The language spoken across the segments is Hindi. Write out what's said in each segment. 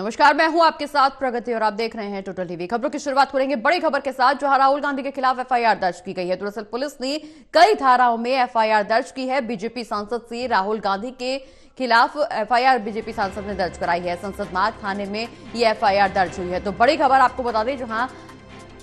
नमस्कार, मैं हूं आपके साथ प्रगति और आप देख रहे हैं टोटल टीवी। खबरों की शुरुआत करेंगे बड़ी खबर के साथ, जहां राहुल गांधी के खिलाफ एफआईआर दर्ज की गई है। दरअसल पुलिस ने कई धाराओं में एफआईआर दर्ज की है। बीजेपी सांसद से राहुल गांधी के खिलाफ एफआईआर बीजेपी सांसद ने दर्ज कराई है। संसद मार्ग थाने में ये एफआईआर दर्ज हुई है। तो बड़ी खबर आपको बता दें, जहां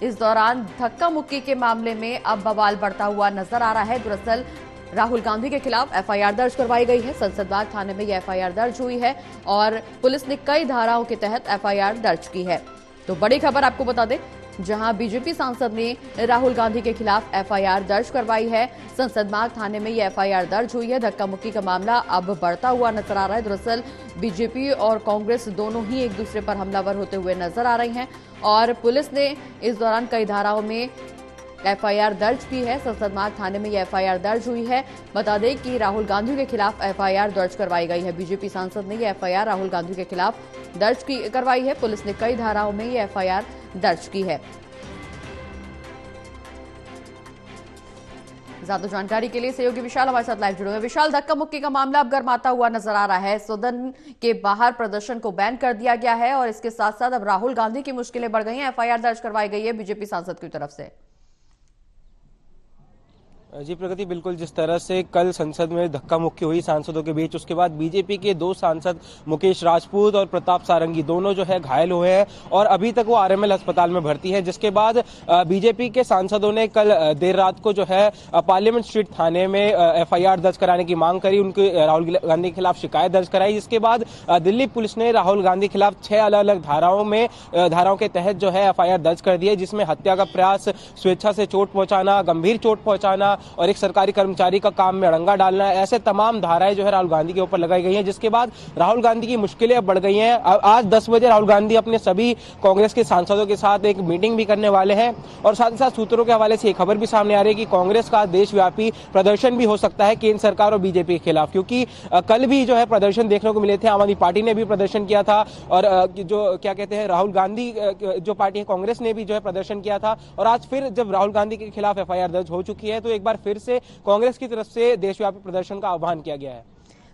इस दौरान धक्का मुक्की के मामले में अब बवाल बढ़ता हुआ नजर आ रहा है। दरअसल राहुल गांधी के खिलाफ एफआईआर दर्ज करवाई गई है। संसद बाग थाने में यह एफआईआर दर्ज हुई है और पुलिस ने कई धाराओं के तहत एफआईआर दर्ज की है। तो बड़ी खबर आपको बता दें, जहां बीजेपी सांसद ने राहुल गांधी के खिलाफ एफआईआर दर्ज करवाई है। संसद बाग थाने में यह एफआईआर दर्ज हुई है। धक्का मुक्की का मामला अब बढ़ता हुआ नजर आ रहा है। दरअसल बीजेपी और कांग्रेस दोनों ही एक दूसरे पर हमलावर होते हुए नजर आ रही हैं और पुलिस ने इस दौरान कई धाराओं में एफआईआर दर्ज की है। संसद मार्ग थाने में यह एफआईआर दर्ज हुई है। बता दें कि राहुल गांधी के खिलाफ एफआईआर दर्ज करवाई गई है। बीजेपी सांसद ने यह एफआईआर राहुल गांधी के खिलाफ दर्ज करवाई है। पुलिस ने कई धाराओं में यह एफआईआर दर्ज की है। ज्यादा जानकारी के लिए सहयोगी विशाल हमारे साथ लाइव जुड़े हुए। विशाल, धक्का मुक्की का मामला अब गर्माता हुआ नजर आ रहा है। सदन के बाहर प्रदर्शन को बैन कर दिया गया है और इसके साथ साथ अब राहुल गांधी की मुश्किलें बढ़ गई हैं। एफआईआर दर्ज करवाई गई है बीजेपी सांसद की तरफ से। जी प्रगति, बिल्कुल जिस तरह से कल संसद में धक्का मुक्की हुई सांसदों के बीच, उसके बाद बीजेपी के दो सांसद मुकेश राजपूत और प्रताप सारंगी दोनों जो है घायल हुए हैं और अभी तक वो आरएमएल अस्पताल में भर्ती है। जिसके बाद बीजेपी के सांसदों ने कल देर रात को जो है पार्लियामेंट स्ट्रीट थाने में एफआईआर दर्ज कराने की मांग करी, उनके राहुल गांधी के खिलाफ शिकायत दर्ज कराई। जिसके बाद दिल्ली पुलिस ने राहुल गांधी के खिलाफ 6 अलग अलग धाराओं के तहत जो है एफआईआर दर्ज कर दी है, जिसमें हत्या का प्रयास, स्वेच्छा से चोट पहुंचाना, गंभीर चोट पहुंचाना और एक सरकारी कर्मचारी का काम में अड़ंगा डालना, ऐसे तमाम धाराएं जो है राहुल गांधी के ऊपर लगाई गई हैं। जिसके बाद राहुल गांधी की मुश्किलें बढ़ गई हैं। आज 10 बजे राहुल गांधी अपने सभी कांग्रेस के सांसदों के साथ एक मीटिंग भी करने वाले हैं और साथ ही साथ सूत्रों के हवाले से एक खबर भी सामने आ रही है कि कांग्रेस का देशव्यापी प्रदर्शन भी हो सकता है केंद्र सरकार और बीजेपी के खिलाफ, क्योंकि कल भी जो है प्रदर्शन देखने को मिले थे। आम आदमी पार्टी ने भी प्रदर्शन किया था और जो क्या कहते हैं राहुल गांधी जो पार्टी है कांग्रेस ने भी जो है प्रदर्शन किया था। और आज फिर जब राहुल गांधी के खिलाफ एफआईआर दर्ज हो चुकी है तो एक बार फिर से कांग्रेस की तरफ से देशव्यापी प्रदर्शन का आह्वान किया गया है।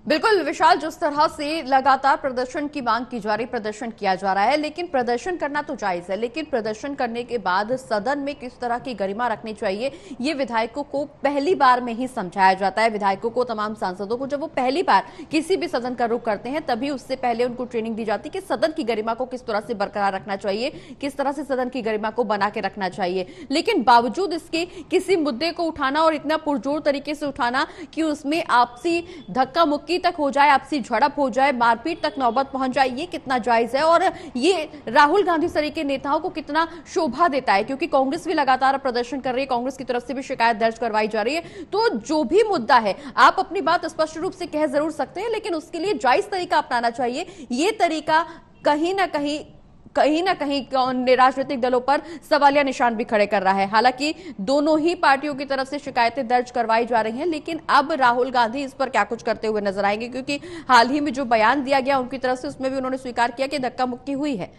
बिल्कुल विशाल, जिस तरह से लगातार प्रदर्शन की मांग की जा रही, प्रदर्शन किया जा रहा है, लेकिन प्रदर्शन करना तो जायज है, लेकिन प्रदर्शन करने के बाद सदन में किस तरह की गरिमा रखनी चाहिए, ये विधायकों को पहली बार में ही समझाया जाता है। विधायकों को, तमाम सांसदों को, जब वो पहली बार किसी भी सदन का रुख करते हैं तभी उससे पहले उनको ट्रेनिंग दी जाती है कि सदन की गरिमा को किस तरह से बरकरार रखना चाहिए, किस तरह से सदन की गरिमा को बना के रखना चाहिए। लेकिन बावजूद इसके किसी मुद्दे को उठाना और इतना पुरजोर तरीके से उठाना कि उसमें आपसी धक्का मुक्की तक हो जाए, आपसी झड़प हो जाए, मारपीट तक नौबत पहुंच जाए, ये कितना जायज है और ये राहुल गांधी सरी के नेताओं को कितना शोभा देता है, क्योंकि कांग्रेस भी लगातार प्रदर्शन कर रही है, कांग्रेस की तरफ से भी शिकायत दर्ज करवाई जा रही है। तो जो भी मुद्दा है, आप अपनी बात स्पष्ट रूप से कह जरूर सकते हैं, लेकिन उसके लिए जायज तरीका अपनाना चाहिए। ये तरीका कहीं ना कहीं राजनीतिक दलों पर सवालिया निशान भी खड़े कर रहा है। हालांकि दोनों ही पार्टियों की तरफ से शिकायतें दर्ज करवाई जा रही हैं, लेकिन अब राहुल गांधी इस पर क्या कुछ करते हुए नजर आएंगे, क्योंकि हाल ही में जो बयान दिया गया उनकी तरफ से, उसमें भी उन्होंने स्वीकार किया कि धक्का मुक्की हुई है।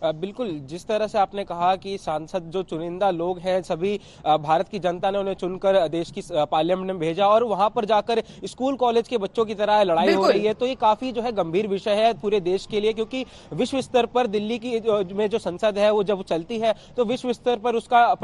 बिल्कुल, जिस तरह से आपने कहा कि सांसद जो चुनिंदा लोग हैं, सभी भारत की जनता ने उन्हें चुनकर देश की पार्लियामेंट में भेजा और वहां पर जाकर स्कूल कॉलेज के बच्चों की तरह लड़ाई हो रही है, तो ये काफी जो है गंभीर विषय है पूरे देश के लिए, क्योंकि विश्व स्तर पर दिल्ली की में जो संसद है वो जब चलती है तो विश्व स्तर पर उसका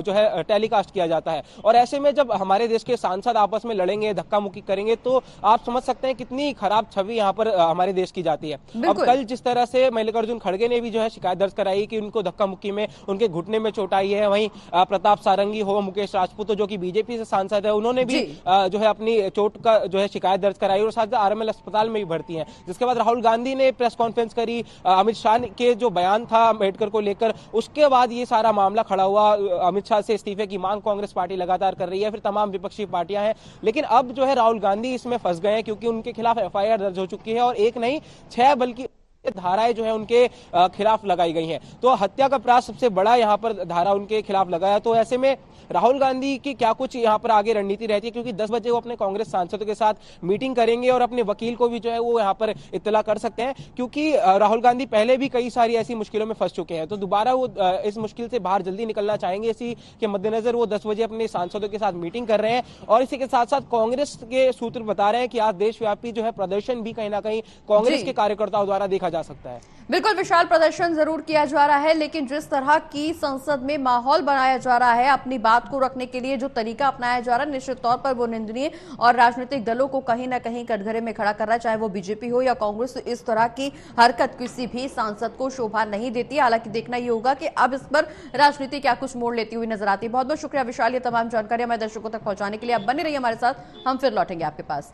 जो है टेलीकास्ट किया जाता है। और ऐसे में जब हमारे देश के सांसद आपस में लड़ेंगे, धक्का मुक्की करेंगे, तो आप समझ सकते हैं कितनी खराब छवि यहाँ पर हमारे देश की जाती है। अब कल जिस तरह से मल्लिकार्जुन खड़गे ने भी जो है शिकायत दर्ज कराई कि उनको धक्का मुक्की में उनके घुटने में चोट आई है। वहीं प्रताप सारंगी हो, मुकेश राजपूत जो कि बीजेपी से सांसद है, उन्होंने भी जो है अपनी चोट का जो है शिकायत दर्ज कराई और साथ आरएमएल अस्पताल में भी भर्ती हैं। जिसके बाद राहुल गांधी ने प्रेस कॉन्फ्रेंस करी, अमित शाह के जो बयान था अम्बेडकर को लेकर, उसके बाद ये सारा मामला खड़ा हुआ। अमित शाह से इस्तीफे की मांग कांग्रेस पार्टी लगातार कर रही है, फिर तमाम विपक्षी पार्टियां हैं, लेकिन अब जो है राहुल गांधी इसमें फंस गए हैं, क्योंकि उनके खिलाफ एफआईआर दर्ज हो चुकी है और एक नहीं 6 बल्कि धाराएं जो है उनके खिलाफ लगाई गई हैं। तो हत्या का प्रयास सबसे बड़ा यहाँ पर धारा उनके खिलाफ लगाया। तो ऐसे में राहुल गांधी की क्या कुछ यहाँ पर आगे रणनीति रहती है, क्योंकि 10 बजे वो अपने कांग्रेस सांसदों के साथ मीटिंग करेंगे और अपने वकील को भी जो है वो यहाँ पर इत्तला कर सकते हैं, क्योंकि राहुल गांधी पहले भी कई सारी ऐसी मुश्किलों में फंस चुके हैं। तो दोबारा वो इस मुश्किल से बाहर जल्दी निकलना चाहेंगे। इसी के मद्देनजर वो 10 बजे अपने सांसदों के साथ मीटिंग कर रहे हैं। और इसी के साथ साथ कांग्रेस के सूत्र बता रहे हैं कि आज देशव्यापी जो है प्रदर्शन भी कहीं ना कहीं कांग्रेस के कार्यकर्ताओं द्वारा देखा जा सकता है। बिल्कुल, विशाल प्रदर्शन जरूर किया जा रहा है, लेकिन जिस तरह की संसद में माहौल बनाया जा रहा है, अपनी बात को रखने के लिए जो तरीका अपनाया जा रहा है, निश्चित तौर पर वो निंदनीय और राजनीतिक दलों को कहीं ना कहीं कटघरे में खड़ा कर रहा है, चाहे वो बीजेपी हो या कांग्रेस। इस तरह की हरकत किसी भी सांसद को शोभा नहीं देती। हालांकि देखना ये होगा कि अब इस पर राजनीति क्या कुछ मोड़ लेती हुई नजर आती है। बहुत बहुत शुक्रिया विशाल, ये तमाम जानकारी हमारे दर्शकों तक पहुंचाने के लिए। आप बने रहिए हमारे साथ, हम फिर लौटेंगे आपके पास।